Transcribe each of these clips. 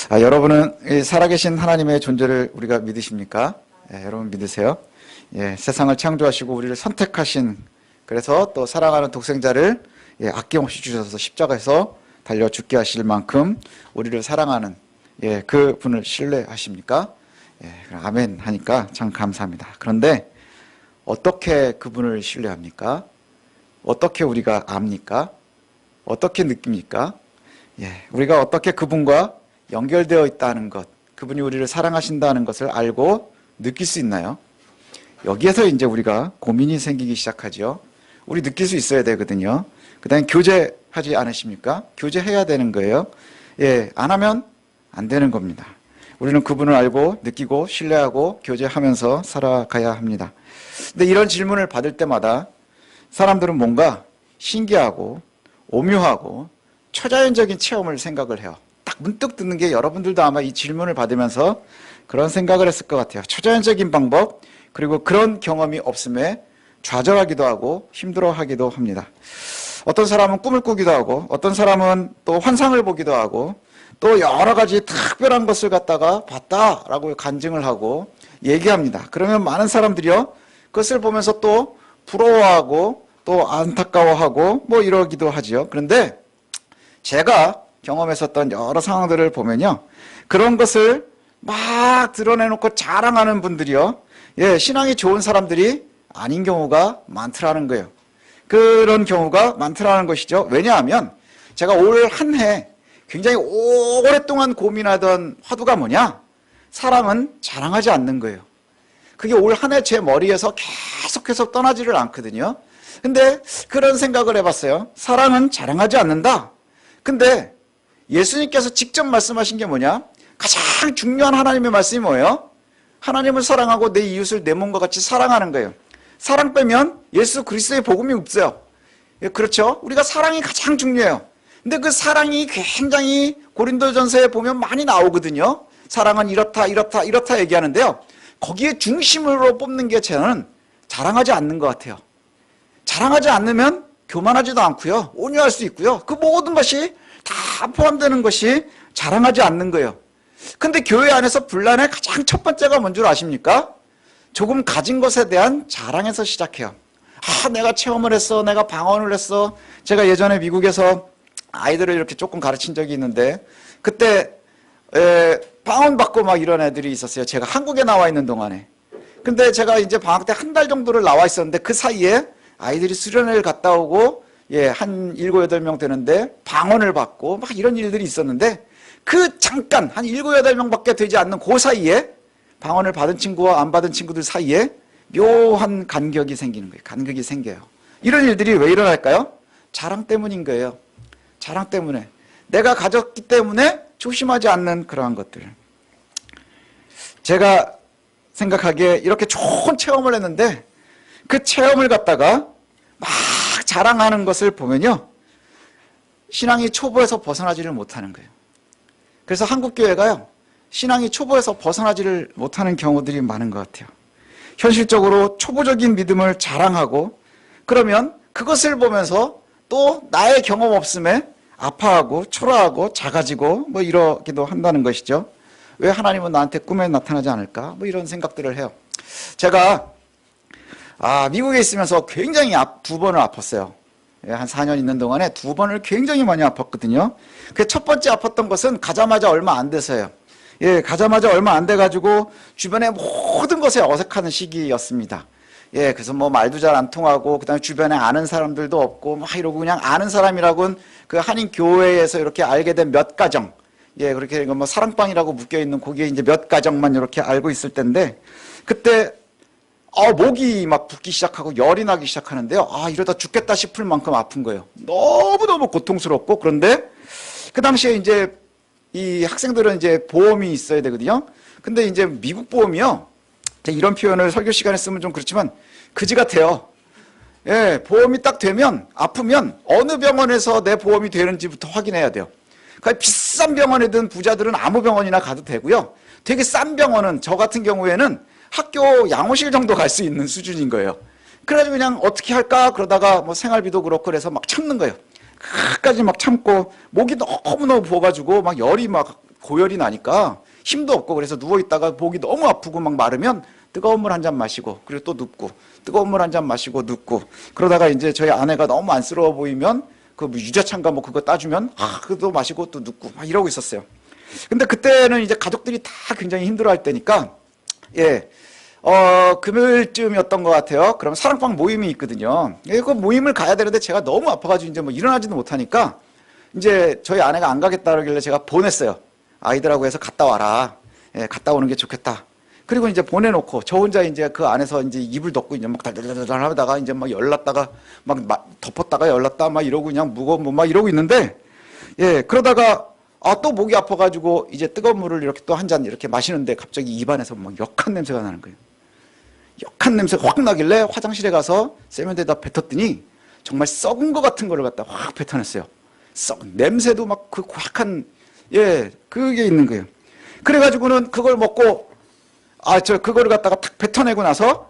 여러분은 이 살아계신 하나님의 존재를 우리가 믿으십니까? 여러분 믿으세요? 세상을 창조하시고 우리를 선택하신, 그래서 또 사랑하는 독생자를 아낌없이 주셔서 십자가에서 달려 죽게 하실 만큼 우리를 사랑하는 그 분을 신뢰하십니까? 아멘 하니까 참 감사합니다. 그런데 어떻게 그분을 신뢰합니까? 어떻게 우리가 압니까? 어떻게 느낍니까? 우리가 어떻게 그분과 연결되어 있다는 것, 그분이 우리를 사랑하신다는 것을 알고 느낄 수 있나요? 여기에서 이제 우리가 고민이 생기기 시작하죠. 우리 느낄 수 있어야 되거든요. 그 다음에 교제하지 않으십니까? 교제해야 되는 거예요. 안 하면 안 되는 겁니다. 우리는 그분을 알고 느끼고 신뢰하고 교제하면서 살아가야 합니다. 근데 이런 질문을 받을 때마다 사람들은 뭔가 신기하고 오묘하고 초자연적인 체험을 생각을 해요. 딱 문득 듣는 게 여러분들도 아마 이 질문을 받으면서 그런 생각을 했을 것 같아요. 초자연적인 방법, 그리고 그런 경험이 없음에 좌절하기도 하고 힘들어하기도 합니다. 어떤 사람은 꿈을 꾸기도 하고, 어떤 사람은 또 환상을 보기도 하고, 또 여러 가지 특별한 것을 갖다가 봤다라고 간증을 하고 얘기합니다. 그러면 많은 사람들이요, 그것을 보면서 또 부러워하고 또 안타까워하고 뭐 이러기도 하죠. 그런데 제가 경험했었던 여러 상황들을 보면요, 그런 것을 막 드러내놓고 자랑하는 분들이요, 신앙이 좋은 사람들이 아닌 경우가 많더라는 거예요. 그런 경우가 많더라는 것이죠. 왜냐하면 제가 올 한 해 굉장히 오랫동안 고민하던 화두가 뭐냐? 사랑은 자랑하지 않는 거예요. 그게 올 한 해 제 머리에서 계속해서 떠나지를 않거든요. 근데 그런 생각을 해봤어요. 사랑은 자랑하지 않는다. 근데 예수님께서 직접 말씀하신 게 뭐냐? 가장 중요한 하나님의 말씀이 뭐예요? 하나님을 사랑하고 내 이웃을 내 몸과 같이 사랑하는 거예요. 사랑 빼면 예수 그리스도의 복음이 없어요. 그렇죠? 우리가 사랑이 가장 중요해요. 근데 그 사랑이 굉장히 고린도전서에 보면 많이 나오거든요. 사랑은 이렇다 이렇다 이렇다 얘기하는데요, 거기에 중심으로 뽑는 게 저는 자랑하지 않는 것 같아요. 자랑하지 않으면 교만하지도 않고요, 온유할 수 있고요, 그 모든 것이 다 포함되는 것이 자랑하지 않는 거예요. 근데 교회 안에서 분란의 가장 첫 번째가 뭔 줄 아십니까? 조금 가진 것에 대한 자랑에서 시작해요. 내가 체험을 했어, 내가 방언을 했어. 제가 예전에 미국에서 아이들을 이렇게 조금 가르친 적이 있는데, 그때 방언 받고 막 이런 애들이 있었어요. 제가 한국에 나와 있는 동안에. 근데 제가 이제 방학 때 한 달 정도를 나와 있었는데, 그 사이에 아이들이 수련회를 갔다 오고 한 7, 8명 되는데 방언을 받고 막 이런 일들이 있었는데, 그 잠깐 한 7, 8명밖에 되지 않는 그 사이에 방언을 받은 친구와 안 받은 친구들 사이에 묘한 간격이 생기는 거예요. 간격이 생겨요. 이런 일들이 왜 일어날까요? 자랑 때문인 거예요. 자랑 때문에. 내가 가졌기 때문에 조심하지 않는 그러한 것들. 제가 생각하기에 이렇게 좋은 체험을 했는데 그 체험을 갖다가 막 자랑하는 것을 보면요, 신앙이 초보에서 벗어나지를 못하는 거예요. 그래서 한국교회가요, 신앙이 초보에서 벗어나지를 못하는 경우들이 많은 것 같아요. 현실적으로 초보적인 믿음을 자랑하고, 그러면 그것을 보면서 또 나의 경험 없음에 아파하고 초라하고 작아지고 뭐 이러기도 한다는 것이죠. 왜 하나님은 나한테 꿈에 나타나지 않을까? 뭐 이런 생각들을 해요. 제가 미국에 있으면서 굉장히 2번을 아팠어요. 한 4년 있는 동안에 2번을 굉장히 많이 아팠거든요. 그 첫 번째 아팠던 것은 가자마자 얼마 안 돼서요. 가자마자 얼마 안 돼가지고 주변의 모든 것에 어색하는 시기였습니다. 그래서 뭐 말도 잘 안 통하고, 그 다음에 주변에 아는 사람들도 없고, 막 이러고 그냥 아는 사람이라고는 그 한인 교회에서 이렇게 알게 된 몇 가정, 그렇게 뭐 사랑방이라고 묶여 있는 거기에 이제 몇 가정만 이렇게 알고 있을 때인데, 그때 목이 막 붓기 시작하고 열이 나기 시작하는데요. 이러다 죽겠다 싶을 만큼 아픈 거예요. 너무너무 고통스럽고. 그런데 그 당시에 이제 이 학생들은 이제 보험이 있어야 되거든요. 근데 이제 미국 보험이요, 이런 표현을 설교 시간에 쓰면 좀 그렇지만 그지 같아요. 보험이 딱 되면, 아프면 어느 병원에서 내 보험이 되는지부터 확인해야 돼요. 그러니까 비싼 병원이든 부자들은 아무 병원이나 가도 되고요, 되게 싼 병원은 저 같은 경우에는 학교 양호실 정도 갈 수 있는 수준인 거예요. 그래가지고 그냥 어떻게 할까 그러다가 뭐 생활비도 그렇고 그래서 막 참는 거예요. 끝까지 막 참고, 목이 너무너무 부어가지고 막 열이 막 고열이 나니까 힘도 없고 그래서 누워있다가 목이 너무 아프고 막 마르면 뜨거운 물 한 잔 마시고 그리고 또 눕고 뜨거운 물 한 잔 마시고 눕고 그러다가 이제 저희 아내가 너무 안쓰러워 보이면 그 유자차인가 뭐 그거 따주면 그거 마시고 또 눕고 막 이러고 있었어요. 근데 그때는 이제 가족들이 다 굉장히 힘들어할 때니까 금요일쯤이었던 것 같아요. 그럼 사랑방 모임이 있거든요. 그 모임을 가야 되는데 제가 너무 아파가지고 이제 뭐 일어나지도 못하니까 이제 저희 아내가 안 가겠다 그러길래 제가 보냈어요. 아이들하고 해서 갔다 와라. 갔다 오는 게 좋겠다. 그리고 이제 보내놓고 저 혼자 이제 그 안에서 이제 이불 덮고 이제 막 달달달달 하다가 이제 막 열났다가 막 덮었다가 열났다 막 이러고 그냥 무거워 막 이러고 있는데 그러다가 또 목이 아파가지고 이제 뜨거운 물을 이렇게 또 한 잔 이렇게 마시는데 갑자기 입안에서 막 역한 냄새가 나는 거예요. 역한 냄새가 확 나길래 화장실에 가서 세면대에다 뱉었더니 정말 썩은 것 같은 거를 갖다 확 뱉어냈어요. 냄새도 막 그 고약한 그게 있는 거예요. 그래가지고는 그걸 먹고 그거를 갖다가 탁 뱉어내고 나서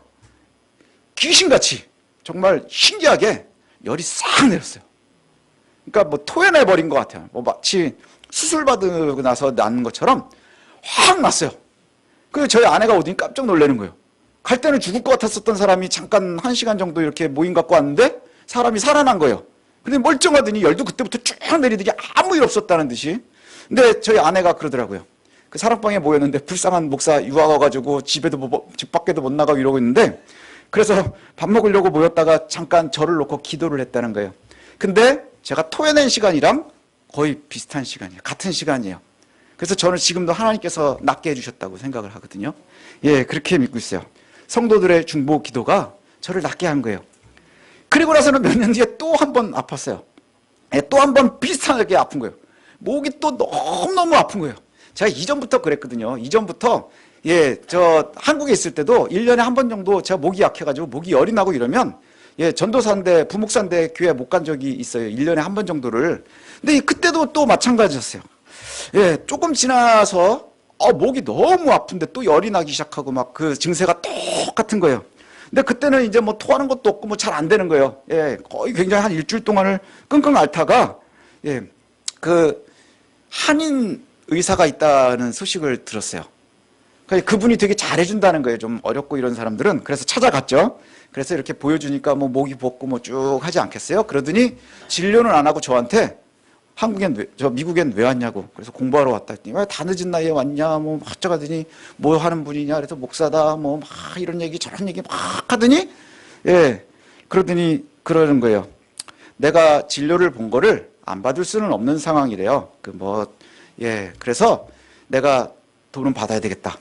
귀신같이 정말 신기하게 열이 싹 내렸어요. 그러니까 뭐 토해내버린 것 같아요. 뭐 마치 수술 받고 나서 난 것처럼 확 났어요. 그래서 저희 아내가 오더니 깜짝 놀라는 거예요. 갈 때는 죽을 것 같았었던 사람이 잠깐 1시간 정도 이렇게 모임 갖고 왔는데 사람이 살아난 거예요. 근데 멀쩡하더니 열도 그때부터 쭉 내리더니 아무 일 없었다는 듯이. 근데 저희 아내가 그러더라고요. 그 사랑방에 모였는데 불쌍한 목사 유아 와가지고 집 밖에도 못 나가고 이러고 있는데 그래서 밥 먹으려고 모였다가 잠깐 저를 놓고 기도를 했다는 거예요. 근데 제가 토해낸 시간이랑 거의 비슷한 시간이에요. 같은 시간이에요. 그래서 저는 지금도 하나님께서 낫게 해주셨다고 생각을 하거든요. 그렇게 믿고 있어요. 성도들의 중보 기도가 저를 낫게 한 거예요. 그리고 나서는 몇 년 뒤에 또 한 번 아팠어요. 또 한 번 비슷하게 아픈 거예요. 목이 또 너무너무 아픈 거예요. 제가 이전부터 그랬거든요. 이전부터 저 한국에 있을 때도 1년에 한 번 정도 제가 목이 약해가지고 목이 열이 나고 이러면 전도사인데 부목사인데 교회 못 간 적이 있어요. 1년에 한 번 정도를. 근데 그때도 또 마찬가지였어요. 조금 지나서 목이 너무 아픈데 또 열이 나기 시작하고 막 그 증세가 똑같은 거예요. 근데 그때는 이제 뭐 토하는 것도 없고 뭐 잘 안 되는 거예요. 거의 굉장히 한 일주일 동안을 끙끙 앓다가 그 한인 의사가 있다는 소식을 들었어요. 그분이 되게 잘해준다는 거예요. 좀 어렵고 이런 사람들은. 그래서 찾아갔죠. 그래서 이렇게 보여주니까 뭐 목이 붓고 뭐 쭉 하지 않겠어요? 그러더니 진료는 안 하고 저한테 미국엔 왜 왔냐고. 그래서 공부하러 왔다 했더니 왜 다 늦은 나이에 왔냐. 뭐 어쩌가더니 뭐 하는 분이냐. 그래서 목사다. 뭐 막 이런 얘기 저런 얘기 막 하더니 그러더니 그러는 거예요. 내가 진료를 본 거를 안 받을 수는 없는 상황이래요. 그래서 내가 돈은 받아야 되겠다.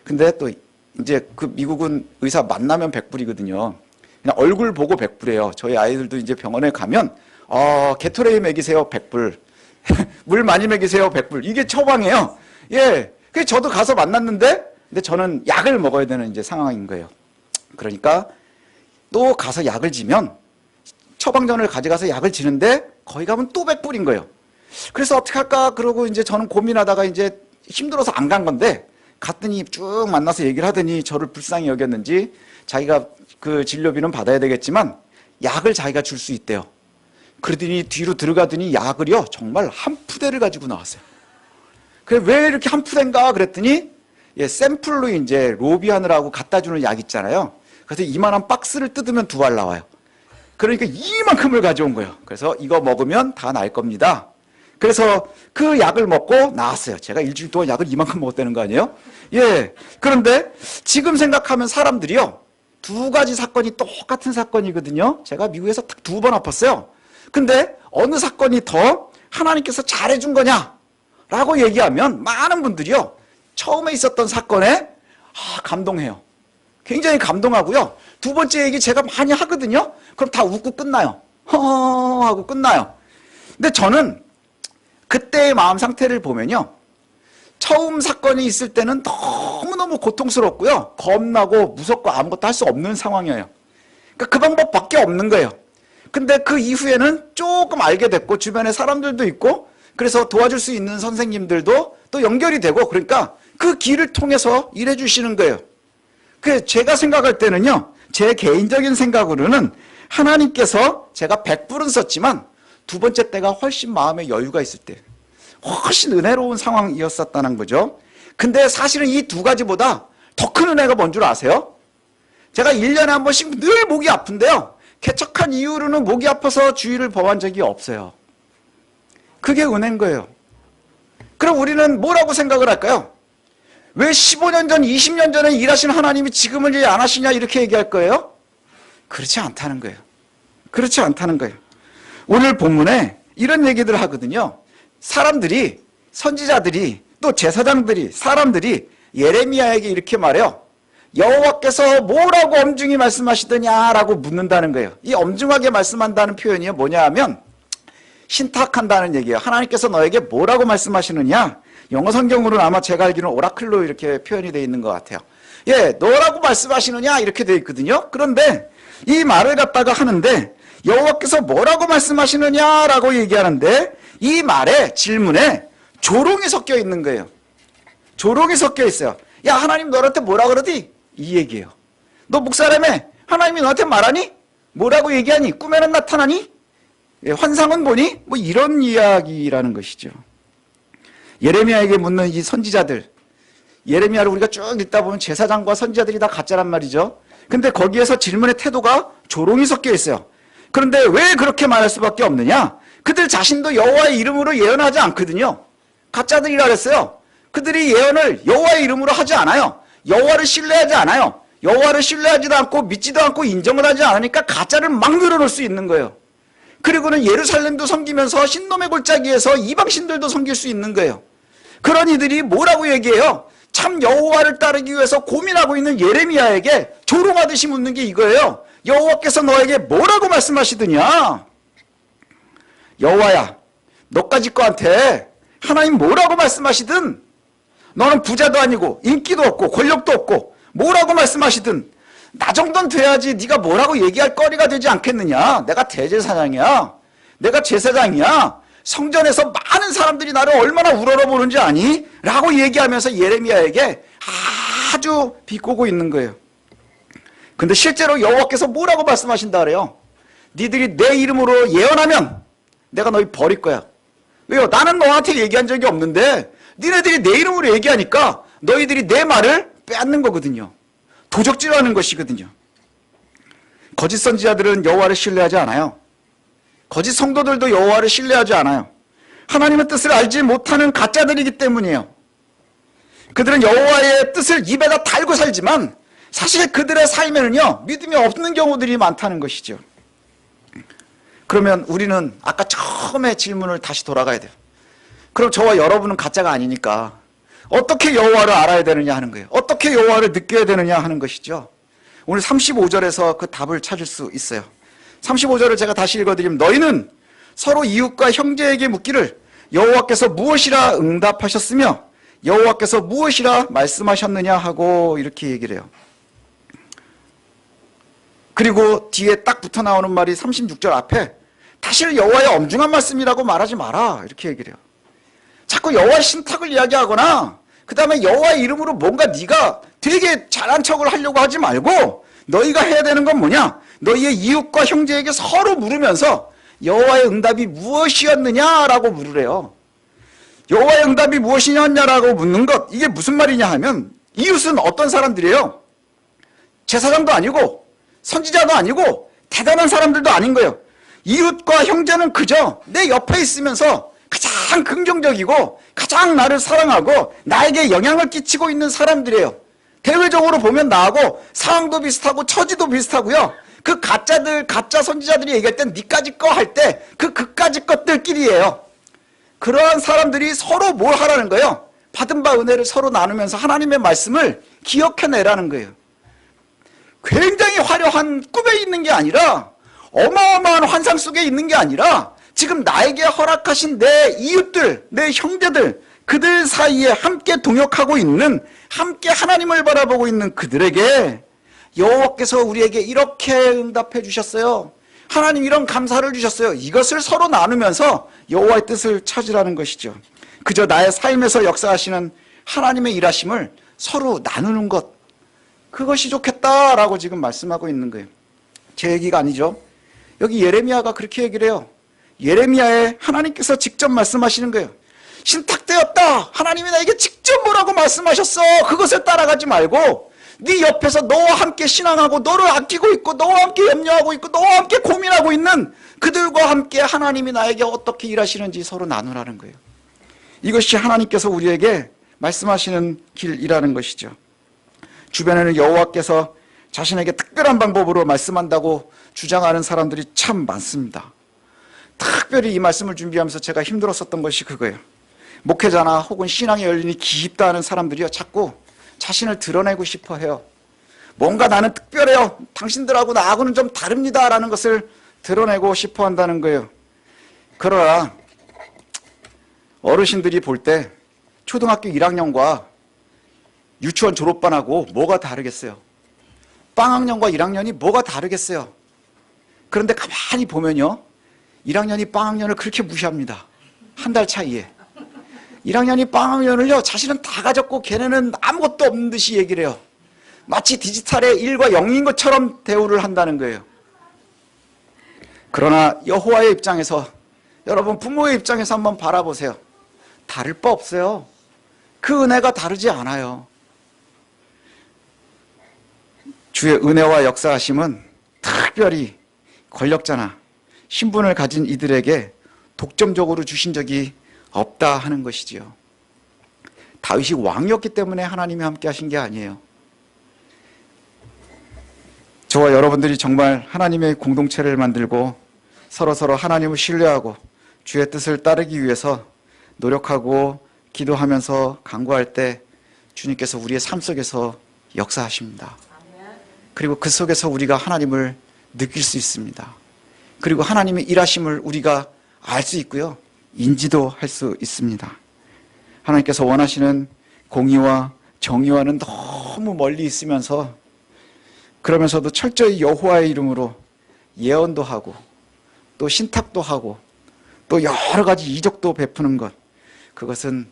근데 또 이제 그 미국은 의사 만나면 100불이거든요. 그냥 얼굴 보고 100불이에요. 저희 아이들도 이제 병원에 가면 게토레이 먹이세요 100불. 물 많이 먹이세요 100불. 이게 처방이에요. 그래서 저도 가서 만났는데 근데 저는 약을 먹어야 되는 이제 상황인 거예요. 그러니까 또 가서 약을 지면 처방전을 가져가서 약을 지는데 거기 가면 또 100불인 거예요. 그래서 어떻게 할까 그러고 이제 저는 고민하다가 이제 힘들어서 안 간 건데 갔더니 쭉 만나서 얘기를 하더니 저를 불쌍히 여겼는지 자기가 그 진료비는 받아야 되겠지만 약을 자기가 줄 수 있대요. 그러더니 뒤로 들어가더니 약을요 정말 한 푸대를 가지고 나왔어요. 그래 왜 이렇게 한 푸대인가 그랬더니 샘플로 이제 로비하느라고 갖다 주는 약 있잖아요. 그래서 이만한 박스를 뜯으면 2알 나와요. 그러니까 이만큼을 가져온 거예요. 그래서 이거 먹으면 다 나을 겁니다. 그래서 그 약을 먹고 나왔어요. 제가 일주일 동안 약을 이만큼 먹었다는 거 아니에요? 그런데 지금 생각하면 사람들이요. 2가지 사건이 똑같은 사건이거든요. 제가 미국에서 딱 2번 아팠어요. 근데 어느 사건이 더 하나님께서 잘해준 거냐? 라고 얘기하면 많은 분들이요. 처음에 있었던 사건에 감동해요. 굉장히 감동하고요. 2번째 얘기 제가 많이 하거든요. 그럼 다 웃고 끝나요. 허허 하고 끝나요. 근데 저는 그때의 마음 상태를 보면요. 처음 사건이 있을 때는 너무너무 고통스럽고요. 겁나고 무섭고 아무것도 할 수 없는 상황이에요. 그러니까 그 방법밖에 없는 거예요. 근데 그 이후에는 조금 알게 됐고 주변에 사람들도 있고 그래서 도와줄 수 있는 선생님들도 또 연결이 되고 그러니까 그 길을 통해서 일해 주시는 거예요. 그 제가 생각할 때는요. 제 개인적인 생각으로는 하나님께서 제가 100불은 썼지만 2번째 때가 훨씬 마음에 여유가 있을 때 훨씬 은혜로운 상황이었었다는 거죠. 근데 사실은 이 두 가지보다 더 큰 은혜가 뭔 줄 아세요? 제가 1년에 한 번씩 늘 목이 아픈데요. 개척한 이후로는 목이 아파서 주의를 범한 적이 없어요. 그게 은혜인 거예요. 그럼 우리는 뭐라고 생각을 할까요? 왜 15년 전, 20년 전에 일하신 하나님이 지금은 일 안 하시냐 이렇게 얘기할 거예요? 그렇지 않다는 거예요. 그렇지 않다는 거예요. 오늘 본문에 이런 얘기들 하거든요. 사람들이, 선지자들이, 또 제사장들이, 사람들이 예레미야에게 이렇게 말해요. 여호와께서 뭐라고 엄중히 말씀하시더냐라고 묻는다는 거예요. 이 엄중하게 말씀한다는 표현이 뭐냐 하면 신탁한다는 얘기예요. 하나님께서 너에게 뭐라고 말씀하시느냐? 영어 성경으로는 아마 제가 알기로는 오라클로 이렇게 표현이 되어 있는 것 같아요. 예, 너라고 말씀하시느냐? 이렇게 되어 있거든요. 그런데 이 말을 갖다가 하는데 여호와께서 뭐라고 말씀하시느냐라고 얘기하는데 이 말에 질문에 조롱이 섞여 있는 거예요. 조롱이 섞여 있어요. 야, 하나님 너한테 뭐라 그러디? 이 얘기예요. 너 목사라며? 하나님이 너한테 말하니? 뭐라고 얘기하니? 꿈에는 나타나니? 예, 환상은 보니? 뭐 이런 이야기라는 것이죠. 예레미야에게 묻는 이 선지자들, 예레미야를 우리가 쭉 읽다 보면 제사장과 선지자들이 다 가짜란 말이죠. 근데 거기에서 질문의 태도가 조롱이 섞여 있어요. 그런데 왜 그렇게 말할 수밖에 없느냐? 그들 자신도 여호와의 이름으로 예언하지 않거든요. 가짜들이라 그랬어요. 그들이 예언을 여호와의 이름으로 하지 않아요. 여호와를 신뢰하지 않아요. 여호와를 신뢰하지도 않고 믿지도 않고 인정을 하지 않으니까 가짜를 막 늘어놓을 수 있는 거예요. 그리고는 예루살렘도 섬기면서 신놈의 골짜기에서 이방신들도 섬길 수 있는 거예요. 그런 이들이 뭐라고 얘기해요? 참 여호와를 따르기 위해서 고민하고 있는 예레미야에게 조롱하듯이 묻는 게 이거예요. 여호와께서 너에게 뭐라고 말씀하시더냐? 여호와야, 너까지 거한테 하나님 뭐라고 말씀하시든 너는 부자도 아니고 인기도 없고 권력도 없고 뭐라고 말씀하시든 나 정도는 돼야지 네가 뭐라고 얘기할 거리가 되지 않겠느냐. 내가 대제사장이야. 내가 제사장이야. 성전에서 많은 사람들이 나를 얼마나 우러러보는지 아니? 라고 얘기하면서 예레미야에게 아주 비꼬고 있는 거예요. 근데 실제로 여호와께서 뭐라고 말씀하신다 그래요? 니들이 내 이름으로 예언하면 내가 너희 버릴 거야. 왜요? 나는 너한테 얘기한 적이 없는데 니네들이 내 이름으로 얘기하니까 너희들이 내 말을 빼앗는 거거든요. 도적질하는 것이거든요. 거짓 선지자들은 여호와를 신뢰하지 않아요. 거짓 성도들도 여호와를 신뢰하지 않아요. 하나님의 뜻을 알지 못하는 가짜들이기 때문이에요. 그들은 여호와의 뜻을 입에다 달고 살지만 사실 그들의 삶에는요 믿음이 없는 경우들이 많다는 것이죠. 그러면 우리는 아까 처음에 질문을 다시 돌아가야 돼요. 그럼 저와 여러분은 가짜가 아니니까 어떻게 여호와를 알아야 되느냐 하는 거예요. 어떻게 여호와를 느껴야 되느냐 하는 것이죠. 오늘 35절에서 그 답을 찾을 수 있어요. 35절을 제가 다시 읽어드리면 너희는 서로 이웃과 형제에게 묻기를 여호와께서 무엇이라 응답하셨으며 여호와께서 무엇이라 말씀하셨느냐 하고 이렇게 얘기를 해요. 그리고 뒤에 딱 붙어 나오는 말이 36절 앞에 다시 여호와의 엄중한 말씀이라고 말하지 마라 이렇게 얘기를 해요. 자꾸 여호와의 신탁을 이야기하거나 그 다음에 여호와의 이름으로 뭔가 네가 되게 잘한 척을 하려고 하지 말고 너희가 해야 되는 건 뭐냐? 너희의 이웃과 형제에게 서로 물으면서 여호와의 응답이 무엇이었느냐라고 물으래요. 여호와의 응답이 무엇이냐라고 묻는 것, 이게 무슨 말이냐 하면 이웃은 어떤 사람들이에요? 제사장도 아니고 선지자도 아니고 대단한 사람들도 아닌 거예요. 이웃과 형제는 그저 내 옆에 있으면서 가장 긍정적이고 가장 나를 사랑하고 나에게 영향을 끼치고 있는 사람들이에요. 대외적으로 보면 나하고 상황도 비슷하고 처지도 비슷하고요. 그 가짜들, 가짜 선지자들이 얘기할 땐 니까지 거 할 때 그 그까지 것들끼리예요. 그러한 사람들이 서로 뭘 하라는 거예요? 받은 바 은혜를 서로 나누면서 하나님의 말씀을 기억해내라는 거예요. 굉장히 화려한 꿈에 있는 게 아니라 어마어마한 환상 속에 있는 게 아니라 지금 나에게 허락하신 내 이웃들, 내 형제들, 그들 사이에 함께 동역하고 있는, 함께 하나님을 바라보고 있는 그들에게 여호와께서 우리에게 이렇게 응답해 주셨어요. 하나님 이런 감사를 주셨어요. 이것을 서로 나누면서 여호와의 뜻을 찾으라는 것이죠. 그저 나의 삶에서 역사하시는 하나님의 일하심을 서로 나누는 것, 그것이 좋겠다라고 지금 말씀하고 있는 거예요. 제 얘기가 아니죠. 여기 예레미야가 그렇게 얘기를 해요. 예레미야에 하나님께서 직접 말씀하시는 거예요. 신탁되었다. 하나님이 나에게 직접 뭐라고 말씀하셨어. 그것을 따라가지 말고 네 옆에서 너와 함께 신앙하고 너를 아끼고 있고 너와 함께 염려하고 있고 너와 함께 고민하고 있는 그들과 함께 하나님이 나에게 어떻게 일하시는지 서로 나누라는 거예요. 이것이 하나님께서 우리에게 말씀하시는 길이라는 것이죠. 주변에는 여호와께서 자신에게 특별한 방법으로 말씀한다고 주장하는 사람들이 참 많습니다. 특별히 이 말씀을 준비하면서 제가 힘들었었던 것이 그거예요. 목회자나 혹은 신앙의 연륜이 깊다 하는 사람들이요, 자꾸 자신을 드러내고 싶어 해요. 뭔가 나는 특별해요. 당신들하고 나하고는 좀 다릅니다 라는 것을 드러내고 싶어 한다는 거예요. 그러나 어르신들이 볼 때 초등학교 1학년과 유치원 졸업반하고 뭐가 다르겠어요? 빵학년과 1학년이 뭐가 다르겠어요? 그런데 가만히 보면요, 1학년이 빵학년을 그렇게 무시합니다. 한 달 차이에. 1학년이 빵학년을요, 자신은 다 가졌고 걔네는 아무것도 없는 듯이 얘기를 해요. 마치 디지털의 1과 0인 것처럼 대우를 한다는 거예요. 그러나 여호와의 입장에서, 여러분 부모의 입장에서 한번 바라보세요. 다를 바 없어요. 그 은혜가 다르지 않아요. 주의 은혜와 역사하심은 특별히 권력자나 신분을 가진 이들에게 독점적으로 주신 적이 없다 하는 것이지요. 다윗이 왕이었기 때문에 하나님이 함께 하신 게 아니에요. 저와 여러분들이 정말 하나님의 공동체를 만들고 서로서로 하나님을 신뢰하고 주의 뜻을 따르기 위해서 노력하고 기도하면서 간구할 때 주님께서 우리의 삶 속에서 역사하십니다. 그리고 그 속에서 우리가 하나님을 느낄 수 있습니다. 그리고 하나님의 일하심을 우리가 알 수 있고요, 인지도 할 수 있습니다. 하나님께서 원하시는 공의와 정의와는 너무 멀리 있으면서 그러면서도 철저히 여호와의 이름으로 예언도 하고 또 신탁도 하고 또 여러 가지 이적도 베푸는 것, 그것은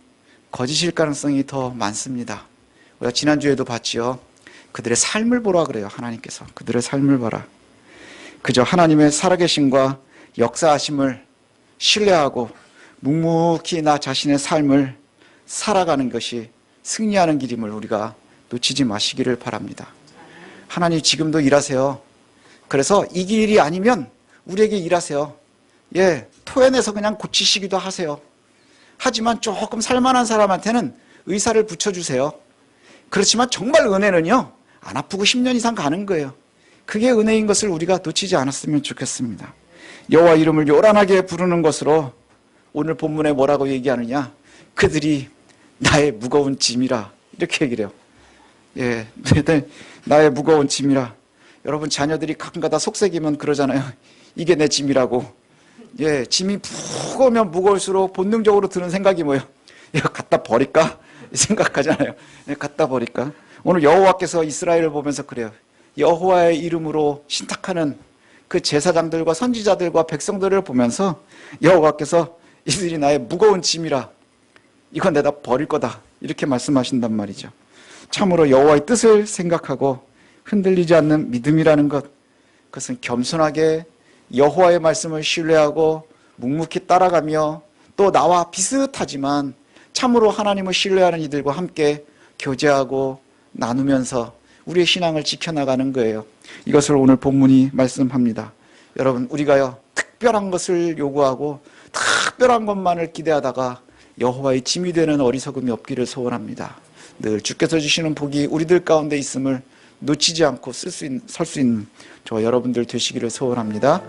거짓일 가능성이 더 많습니다. 우리가 지난주에도 봤지요. 그들의 삶을 보라 그래요. 하나님께서 그들의 삶을 봐라. 그저 하나님의 살아계심과 역사하심을 신뢰하고 묵묵히 나 자신의 삶을 살아가는 것이 승리하는 길임을 우리가 놓치지 마시기를 바랍니다. 하나님 지금도 일하세요. 그래서 이 길이 아니면 우리에게 일하세요. 예, 토해내서 그냥 고치시기도 하세요. 하지만 조금 살만한 사람한테는 의사를 붙여주세요. 그렇지만 정말 은혜는요, 안 아프고 10년 이상 가는 거예요. 그게 은혜인 것을 우리가 놓치지 않았으면 좋겠습니다. 여호와 이름을 요란하게 부르는 것으로 오늘 본문에 뭐라고 얘기하느냐, 그들이 나의 무거운 짐이라 이렇게 얘기를 해요. 예, 나의 무거운 짐이라. 여러분 자녀들이 가끔가다 속색이면 그러잖아요. 이게 내 짐이라고. 예, 짐이 무거우면 무거울수록 본능적으로 드는 생각이 뭐예요? 이거 갖다 버릴까? 생각하잖아요. 예, 갖다 버릴까? 오늘 여호와께서 이스라엘을 보면서 그래요. 여호와의 이름으로 신탁하는 그 제사장들과 선지자들과 백성들을 보면서 여호와께서 이들이 나의 무거운 짐이라, 이건 내가 버릴 거다, 이렇게 말씀하신단 말이죠. 참으로 여호와의 뜻을 생각하고 흔들리지 않는 믿음이라는 것, 그것은 겸손하게 여호와의 말씀을 신뢰하고 묵묵히 따라가며 또 나와 비슷하지만 참으로 하나님을 신뢰하는 이들과 함께 교제하고 나누면서 우리의 신앙을 지켜나가는 거예요. 이것을 오늘 본문이 말씀합니다. 여러분, 우리가요, 특별한 것을 요구하고 특별한 것만을 기대하다가 여호와의 짐이 되는 어리석음이 없기를 소원합니다. 늘 주께서 주시는 복이 우리들 가운데 있음을 놓치지 않고 설 수 있는 저와 여러분들 되시기를 소원합니다.